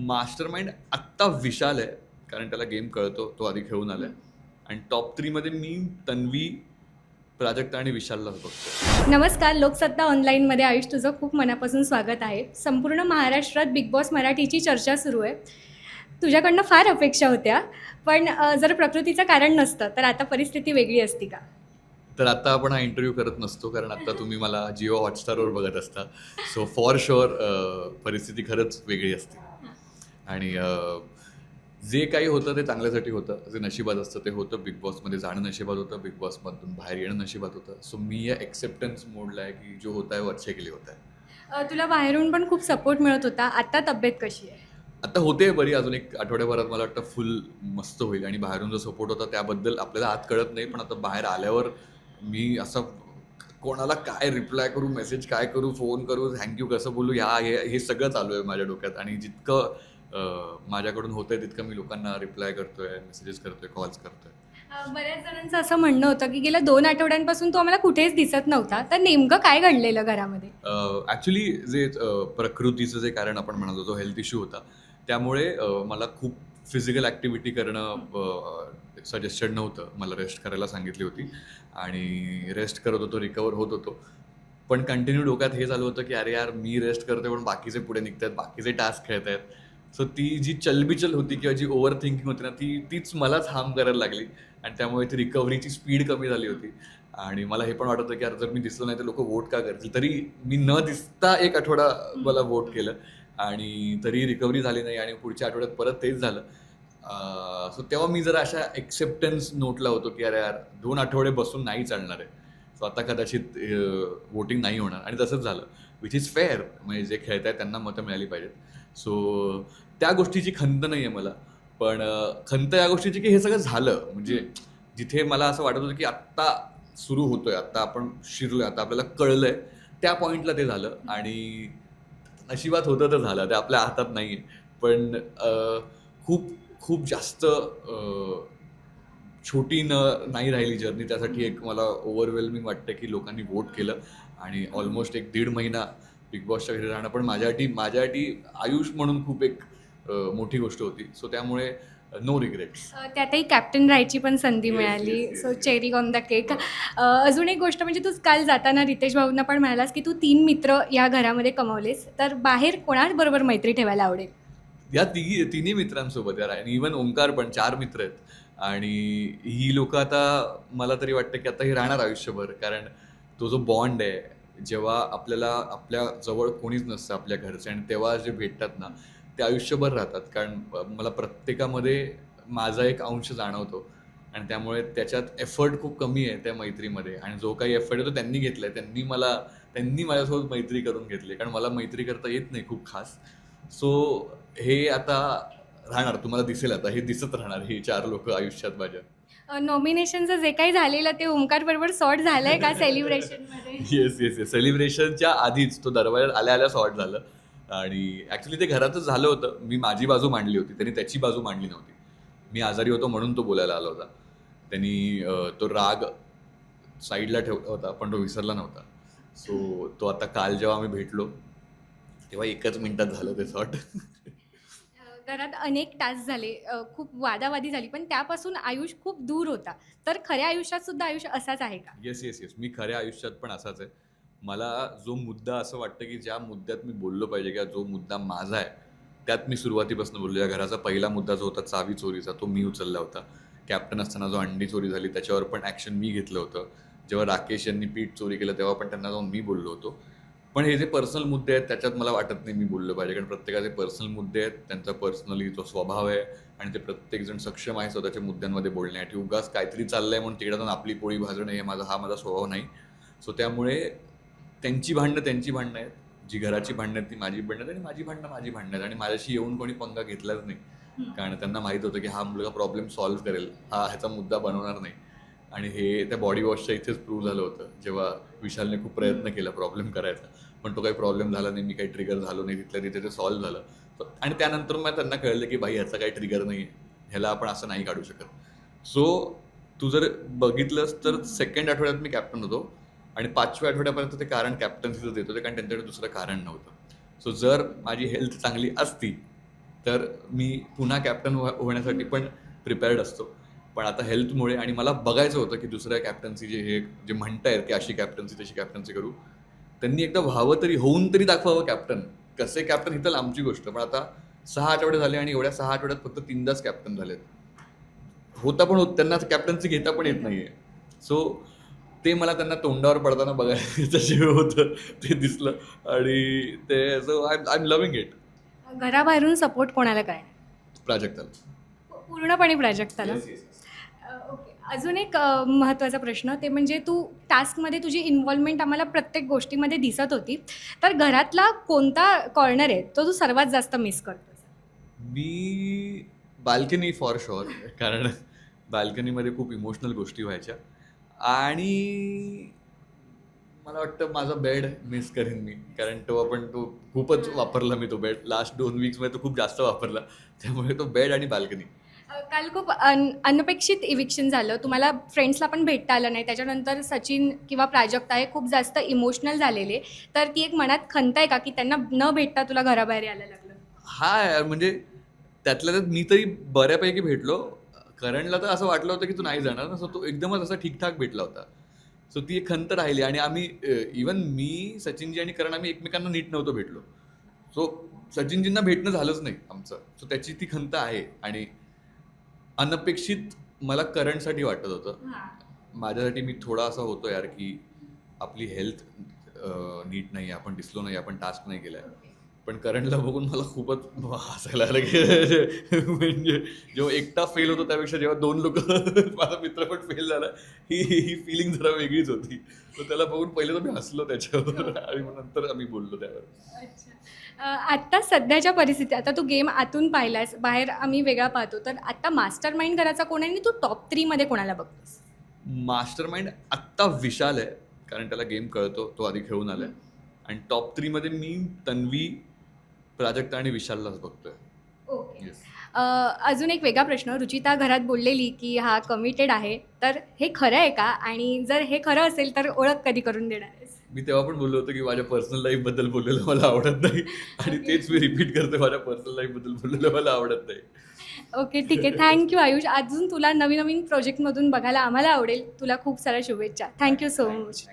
Master mind आत्ता विशाल आहे, कारण त्याला गेम कळतो, तो आधी खेळून आलाय. आणि टॉप 3 मध्ये मी, तन्वी, प्राजक्ता आणि विशाललाच बघतो. नमस्कार. लोकसत्ता ऑनलाईनमध्ये आयुष तुझं खूप मनापासून स्वागत आहे. संपूर्ण महाराष्ट्रात बिग बॉस मराठीची चर्चा सुरू आहे. तुझ्याकडनं फार अपेक्षा होत्या, पण जर प्रकृतीचं कारण नसतं तर आता परिस्थिती वेगळी असती का? तर आता आपण हा इंटरव्ह्यू करत नसतो, कारण आता तुम्ही मला जिओ हॉटस्टारवर बघत असता. सो फॉर शुअर परिस्थिती खरंच वेगळी असते. आणि जे काही होतं ते चांगल्यासाठी होतं. जे नशिबात असतं ते होतं. बिग बॉसमध्ये जाणं नशिबात होतं, बिग बॉसमधून बाहेर येणं नशिबात होतं. सो मी या एक्सेप्टन्स मोडला आहे की जो होत आहे वो अच्छे के लिए होता है. तुला बाहेरून पण खूप सपोर्ट मिळत होता. आता तब्येत कशी आहे? आता होते बरी. अजून एक आठवड्याभरात मला वाटतं फुल मस्त होईल. आणि बाहेरून जो सपोर्ट होता त्याबद्दल आपल्याला आत कळत नाही, पण आता बाहेर आल्यावर मी असं कोणाला काय रिप्लाय करू, मेसेज काय करू, फोन करू, थँक्यू कसं बोलू, हे सगळं चालू आहे माझ्या डोक्यात. आणि जितकं माझ्याकडून होतंय तितकं मी लोकांना रिप्लाय करतोय, मेसेजेस करतोय, कॉल्स करतोय. बऱ्याच जणांचं असं म्हणणं होतं की गेल्या 2 आठवड्यांपासून तू आम्हाला कुठेच दिसत नव्हता. तर नेमकं काय घडलेलं घरामध्ये? ॲक्च्युली जे प्रकृतीचं जे कारण आपण म्हणालो, जो हेल्थ इश्यू होता, त्यामुळे मला खूप फिजिकल ॲक्टिव्हिटी करणं सजेस्टेड नव्हतं. मला रेस्ट करायला सांगितली होती आणि रेस्ट करत होतो, रिकवर होत होतो. पण कंटिन्यू डोक्यात हे चालू होतं की अरे यार, मी रेस्ट करतोय पण बाकीचे पुढे निघतायत, बाकीचे टास्क खेळत आहेत. सो ती जी चलबिचल होती किंवा जी ओव्हर थिंकिंग होती ना, तीच मलाच हार्म करायला लागली. आणि त्यामुळे ती रिकव्हरीची स्पीड कमी झाली होती. आणि मला हे पण वाटत होतं की यार, जर मी दिसलो नाही तर लोक वोट का करतील. तरी मी न दिसता एक आठवडा मला वोट केलं आणि तरी रिकव्हरी झाली नाही. आणि पुढच्या आठवड्यात परत तेच झालं. सो तेव्हा मी जरा अशा एक्सेप्टन्स नोटला होतो की अरे यार, 2 आठवडे बसून नाही चालणार आहे. सो आता कदाचित वोटिंग नाही होणार. आणि तसंच झालं, विच इज फेअर. म्हणजे जे खेळत आहेत त्यांना मतं मिळाली पाहिजेत. सो त्या गोष्टीची खंत नाही आहे मला. पण खंत या गोष्टीची की हे सगळं झालं. म्हणजे जिथे मला असं वाटत होतं की आत्ता सुरू होतोय, आता आपण शिरलोय, आता आपल्याला कळलंय, त्या पॉईंटला ते झालं. आणि नशिबात होतं तर झालं, ते आपल्या हातात नाही आहे. पण खूप खूप जास्त छोटी नाही राहिली जर्नी. त्यासाठी एक मला ओव्हरवेल्मिंग वाटतं की लोकांनी वोट केलं आणि ऑलमोस्ट 1-1.5 महिना बिग बॉसच्या घरी राहणं पण माझ्यासाठी आयुष म्हणून खूप एक मोठी गोष्ट होती. सो त्यामुळे नो रिग्रेट्स. त्यातही कॅप्टन राहायची पण संधी Yes, मिळाली. yes, yes, so yes. Cherry on the cake. अजून एक गोष्ट म्हणजे तू काल जाताना रितेश भाऊंना पण म्हणालास की तू 3 मित्र या घरामध्ये कमावलेस. तर बाहेर कोणाबरोबर मैत्री ठेवायला आवडेल? या तिन्ही मित्रांसोबत यार. आणि इव्हन ओंकार पण 4 मित्र आहेत. आणि ही लोक आता मला तरी वाटतं की आता हे राहणार आयुष्यभर. कारण तो जो बॉन्ड आहे, जेव्हा आपल्याला आपल्या जवळ कोणीच नसतं आपल्या घरचे, आणि तेव्हा जे भेटतात ना, ते आयुष्यभर राहतात. कारण मला प्रत्येकामध्ये माझा एक अंश जाणवतो. आणि त्यामुळे त्याच्यात एफर्ट खूप कमी आहे त्या मैत्रीमध्ये. आणि जो काही एफर्ट आहे तो त्यांनी घेतलाय. त्यांनी माझ्यासोबत मैत्री करून घेतली. कारण मला मैत्री करता येत नाही खूप खास. सो हे आता राहणार. तुम्हाला दिसेल आता हे दिसत राहणार, हे 4 लोक आयुष्यात माझ्या. नॉमिनेशनचं जे काही झालेलं ते ओंकारबरोबर सॉर्ट झालंय का सेलिब्रेशनमध्ये? Yes yes yes. सेलिब्रेशनच्या आधीच तो दरवाज्यात आल्या आल्या सॉर्ट झालं. आणि ॲक्च्युली ते घरातच झालं होतं. मी माझी बाजू मांडली होती, त्यांनी त्याची बाजू मांडली नव्हती. मी आजारी होतो म्हणून तो बोलायला आला होता. त्यांनी तो राग साईडला ठेवला होता, पण तो विसरला नव्हता. सो तो आता काल जेव्हा आम्ही भेटलो तेव्हा 1च मिनिटात झालं ते सॉर्ट. घरात अनेक टास्क झाले, खूप वादावादी झाली, पण त्यापासून आयुष खूप दूर होता. तर खऱ्या आयुष्यात सुद्धा आयुष असाच आहे का? Yes yes yes. मी खऱ्या आयुष्यात पण असाच आहे. मला जो मुद्दा असं वाटतं की ज्या मुद्द्यात मी बोललो पाहिजे किंवा जो मुद्दा माझा आहे, त्यात मी सुरुवातीपासून बोललो. या घराचा पहिला मुद्दा जो होता चावी चोरीचा, तो मी उचलला होता. कॅप्टन असताना जो अंडी चोरी झाली त्याच्यावर पण ॲक्शन मी घेतलं होतं. जेव्हा राकेश यांनी पीठ चोरी केलं तेव्हा पण त्यांना जाऊन मी बोललो होतो. पण हे जे पर्सनल मुद्दे आहेत त्याच्यात मला वाटत नाही मी बोललो पाहिजे. कारण प्रत्येकाचे पर्सनल मुद्दे आहेत, त्यांचा पर्सनली तो स्वभाव आहे. आणि ते प्रत्येकजण सक्षम आहे स्वतःच्या मुद्द्यांमध्ये बोलण्यासाठी. उगाच काहीतरी चाललंय म्हणून तिकडे जाऊन आपली पोळी भाजणं हा माझा स्वभाव नाही. सो त्यामुळे त्यांची भांडणं आहेत. जी घराची भांडणं आहेत ती माझी भांडणं आहेत, आणि माझी भांडणं आहेत. आणि माझ्याशी येऊन कोणी पंगा घेतलाच नाही. कारण त्यांना माहीत होतं की हा मुलगा प्रॉब्लेम सॉल्व्ह करेल, हा ह्याचा मुद्दा बनवणार नाही. आणि हे त्या बॉडी वॉशच्या इथेच प्रूव्ह झालं होतं, जेव्हा विशालने खूप प्रयत्न केला प्रॉब्लेम करायचा, पण तो काही प्रॉब्लेम झाला नाही. मी काही ट्रिगर झालो नाही. तिथल्या तिथे ते सॉल्व्ह झालं. आणि त्यानंतर मग त्यांना कळलं की भाई ह्याचा काही ट्रिगर नाही आहे, ह्याला आपण असं नाही काढू शकत. सो तू जर बघितलंस तर 2nd आठवड्यात मी कॅप्टन होतो. आणि 5व्या आठवड्यापर्यंत ते कारण कॅप्टन्सीचं देत होते, कारण त्यांच्याकडे दुसरं कारण नव्हतं. सो जर माझी हेल्थ चांगली असती तर मी पुन्हा कॅप्टन होण्यासाठी पण प्रिपेअर्ड असतो. पण आता हेल्थमुळे आणि मला बघायचं होतं की दुसऱ्या कॅप्टन्सी जे म्हणतायत की अशी कॅप्टन्सी तशी कॅप्टन्सी करू, त्यांनी एकदा व्हावं तरी, होऊन तरी दाखवावं कॅप्टन. कसे कॅप्टन ही तर लांबची गोष्ट, पण आता 6 आठवडे झाले आणि एवढ्या 6 आठवड्यात फक्त 3दाच कॅप्टन झालेत. त्यांना कॅप्टनसी घेता पण येत नाहीये. सो ते मला त्यांना तोंडावर पडताना बघायचं जे होतं ते दिसलं आणि ते so I am loving it. घराबाहेरून सपोर्ट कोणाला काय? प्राजक्ताला. पूर्णपणे प्राजक्ताला. ओके. अजून एक महत्त्वाचा प्रश्न, ते म्हणजे तू टास्कमध्ये तुझी इन्व्हॉल्वमेंट आम्हाला प्रत्येक गोष्टीमध्ये दिसत होती. तर घरातला कोणता कॉर्नर आहे तो तू सर्वात जास्त मिस करतोस? मी बाल्कनी फॉर शुअर, कारण बाल्कनीमध्ये खूप इमोशनल गोष्टी व्हायच्या आणि मला वाटतं माझा बेड मिस करेन मी, कारण तो खूपच वापरला मी तो बेड. लास्ट 2 वीक्समध्ये तो खूप जास्त वापरला, त्यामुळे तो बेड आणि बाल्कनी. काल खूप अनपेक्षित इविक्शन झालं, तुम्हाला फ्रेंड्सला पण भेटता आलं नाही. त्याच्यानंतर सचिन किंवा प्राजक्ता हे खूप जास्त इमोशनल झालेले. तर ती एक मनात खंत आहे का की त्यांना न भेटता तुला घराबाहेर यायला लागलं? हा यार, म्हणजे त्यातल्या त्यात मी तरी बऱ्यापैकी भेटलो. करणला तर असं वाटलं होतं की तू नाही जाणार ना, सो तो एकदमच असा ठीकठाक भेटला होता. सो ती एक खंत राहिली आणि आम्ही इवन मी, सचिनजी आणि करण आम्ही एकमेकांना नीट नव्हतो भेटलो. सो सचिनजींना भेटणं झालंच नाही आमचं. सो त्याची ती खंत आहे आणि अनपेक्षित मला करणसाठी वाटत होतं. माझ्यासाठी मी थोडा असा होतो यार की आपली हेल्थ नीट नाही, आपण दिसलो नाही, आपण टास्क नाही केलाय. पण करणला बघून मला खूपच हसायला आलं की म्हणजे जेव्हा एकटा फेल होतो त्यापेक्षा जेव्हा 2 लोक माझा मित्र पण फेल झाला, ही फिलिंग जरा वेगळीच होती. तर त्याला बघून पहिले तर मी हसलो त्याच्यावर आणि मग नंतर आम्ही बोललो त्यावर. अच्छा. आत्ता सध्याच्या परिस्थितीत, आता तू गेम आतून पाहिलास, बाहेर आम्ही वेगळा पाहतो, तर आत्ता मास्टर माइंड घराचा कोण आहे आणि तू टॉप 3 मध्ये कोणाला बघतोस? मास्टर माइंड आत्ता विशाल आहे, कारण त्याला गेम कळतो, तो आधी खेळून आलाय. आणि टॉप 3 मध्ये मी तन्वी, प्राजक्ता आणि विशाललाच बघतोय. ओके. येस. अजून एक वेगळा प्रश्न, रुचिता घरात बोललेली की हा कमिटेड आहे, तर हे खरं आहे का? आणि जर हे खरं असेल तर ओळख कधी करून देणार आहेस? मी तेव्हा पण बोललो होतो की माझ्या पर्सनल लाईफ बद्दल बोललेलं मला आवडत नाही आणि तेच मी रिपीट करते, माझ्या पर्सनल लाईफ बद्दल बोललेलं मला आवडत नाही. ओके, ठीक आहे. थँक्यू आयुष. अजून तुला नवीन नवीन प्रोजेक्टमधून बघायला आम्हाला आवडेल. तुला खूप साऱ्या शुभेच्छा. Thank you so much.